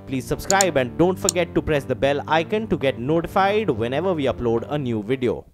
Please subscribe and don't forget to press the bell icon to get notified whenever we upload a new video.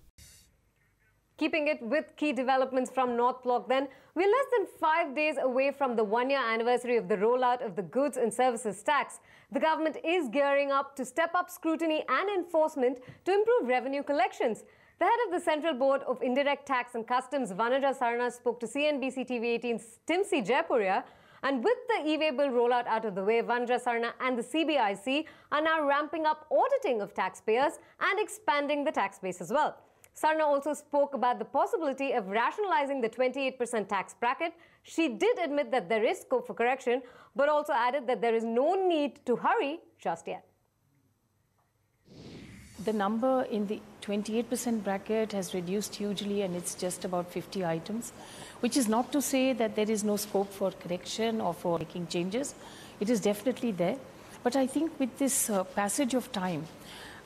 Keeping it with key developments from North Block then, we're less than 5 days away from the one-year anniversary of the rollout of the Goods and Services Tax. The government is gearing up to step up scrutiny and enforcement to improve revenue collections. The head of the Central Board of Indirect Tax and Customs, Vanaja N Sarna, spoke to CNBC TV18's Timsi Jaipuria. And with the e-way bill rollout out of the way, Vanaja N Sarna and the CBIC are now ramping up auditing of taxpayers and expanding the tax base as well. Sarna also spoke about the possibility of rationalizing the 28% tax bracket. She did admit that there is scope for correction, but also added that there is no need to hurry just yet. The number in the 28% bracket has reduced hugely, and it's just about 50 items, which is not to say that there is no scope for correction or for making changes. It is definitely there. But I think with this passage of time,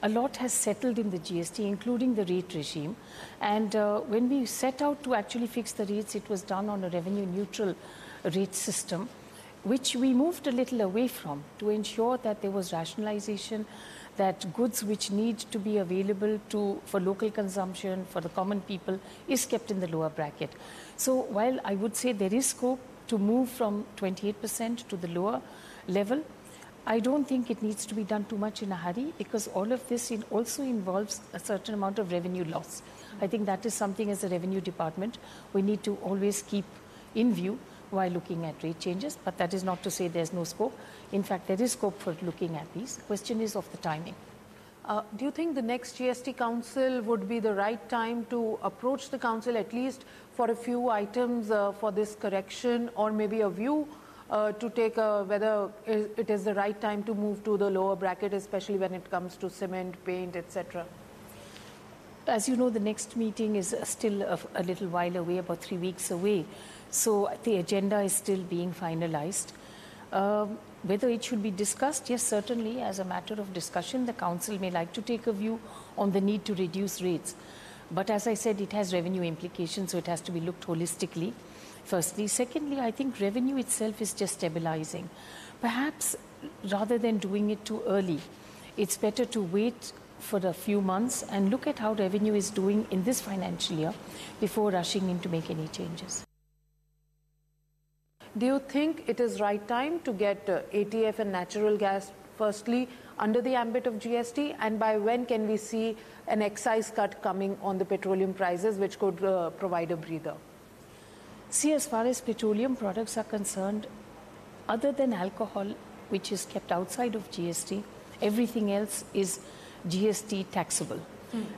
a lot has settled in the GST, including the rate regime. And when we set out to actually fix the rates, it was done on a revenue-neutral rate system, which we moved a little away from to ensure that there was rationalization, that goods which need to be available for local consumption, for the common people, is kept in the lower bracket. So while I would say there is scope to move from 28% to the lower level, I don't think it needs to be done too much in a hurry, because all of this also involves a certain amount of revenue loss. I think that is something as a revenue department we need to always keep in view while looking at rate changes, but that is not to say there's no scope. In fact, there is scope for looking at these. The question is of the timing. Do you think the next GST Council would be the right time to approach the Council, at least for a few items for this correction, or maybe a view to take whether it is the right time to move to the lower bracket, especially when it comes to cement, paint, etc.? As you know, the next meeting is still a little while away, about 3 weeks away. So the agenda is still being finalized. Whether it should be discussed, yes, certainly as a matter of discussion, the Council may like to take a view on the need to reduce rates. But as I said, it has revenue implications, so it has to be looked holistically. Firstly. Secondly, I think revenue itself is just stabilizing. Perhaps rather than doing it too early, it's better to wait for a few months and look at how revenue is doing in this financial year before rushing in to make any changes. Do you think it is right time to get ATF and natural gas firstly under the ambit of GST, and by when can we see an excise cut coming on the petroleum prices, which could provide a breather? See, as far as petroleum products are concerned, other than alcohol, which is kept outside of GST, everything else is GST taxable.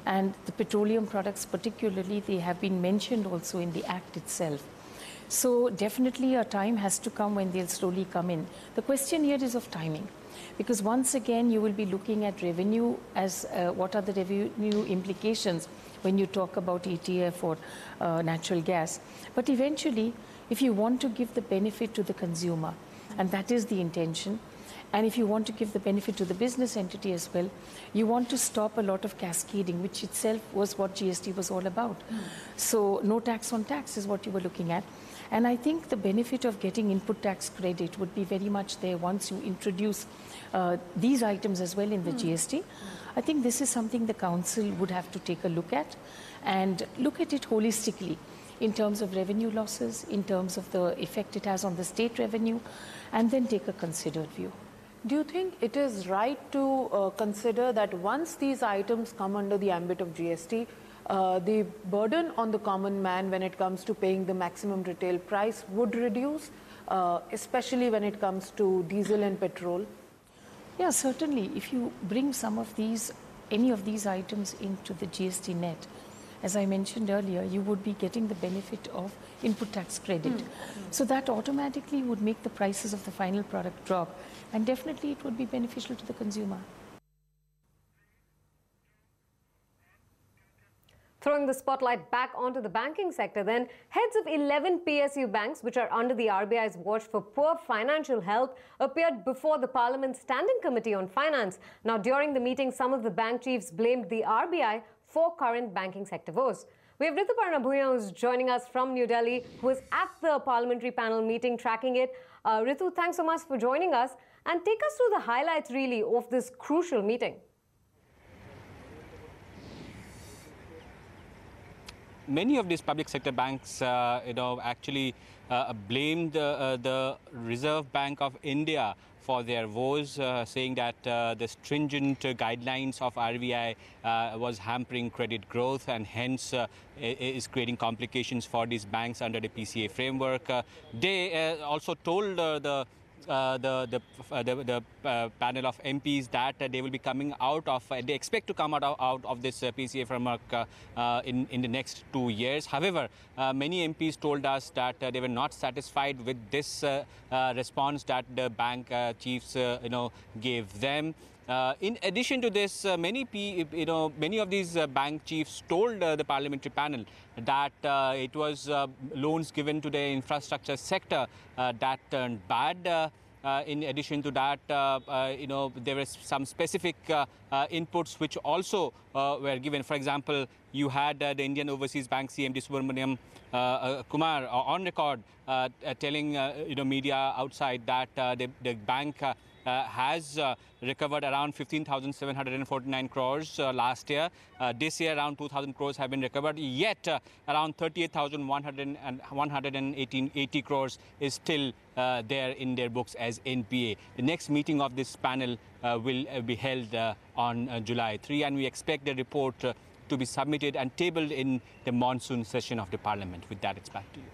And the petroleum products particularly, they have been mentioned also in the Act itself. So definitely a time has to come when they'll slowly come in. The question here is of timing, because once again you will be looking at revenue as what are the revenue implications when you talk about ATF or natural gas. But eventually, if you want to give the benefit to the consumer, and that is the intention, and if you want to give the benefit to the business entity as well, you want to stop a lot of cascading, which itself was what GST was all about. So no tax on tax is what you were looking at. And I think the benefit of getting input tax credit would be very much there once you introduce these items as well in the GST. I think this is something the Council would have to take a look at, and look at it holistically in terms of revenue losses, in terms of the effect it has on the state revenue, and then take a considered view. Do you think it is right to consider that once these items come under the ambit of GST, the burden on the common man when it comes to paying the maximum retail price would reduce, especially when it comes to diesel and petrol? Yeah, certainly. If you bring some of these, any of these items into the GST net, as I mentioned earlier, you would be getting the benefit of input tax credit. So that automatically would make the prices of the final product drop, and definitely it would be beneficial to the consumer. Throwing the spotlight back onto the banking sector then, heads of 11 PSU banks, which are under the RBI's watch for poor financial health, appeared before the Parliament's Standing Committee on Finance. Now, during the meeting, some of the bank chiefs blamed the RBI for current banking sector woes. We have Rituparna Bhuyan, who's joining us from New Delhi, who was at the parliamentary panel meeting tracking it. Ritu, thanks so much for joining us. and take us through the highlights really of this crucial meeting. Many of these public sector banks, actually blamed the Reserve Bank of India for their woes, saying that the stringent guidelines of RBI was hampering credit growth and hence is creating complications for these banks under the PCA framework. They also told the panel of MPs that they will be coming out of, they expect to come out of this PCA framework in the next 2 years. However, many MPs told us that they were not satisfied with this response that the bank chiefs, gave them. In addition to this, many of these bank chiefs told the parliamentary panel that it was loans given to the infrastructure sector that turned bad. In addition to that, there were some specific inputs which also were given. For example, you had the Indian Overseas Bank CMD Subramaniam Kumar on record telling media outside that the bank has recovered around 15,749 crores last year. This year, around 2,000 crores have been recovered. Yet, around 38,180 crores is still there in their books as NPA. The next meeting of this panel will be held on July 3, and we expect the report to be submitted and tabled in the monsoon session of the Parliament. With that, it's back to you.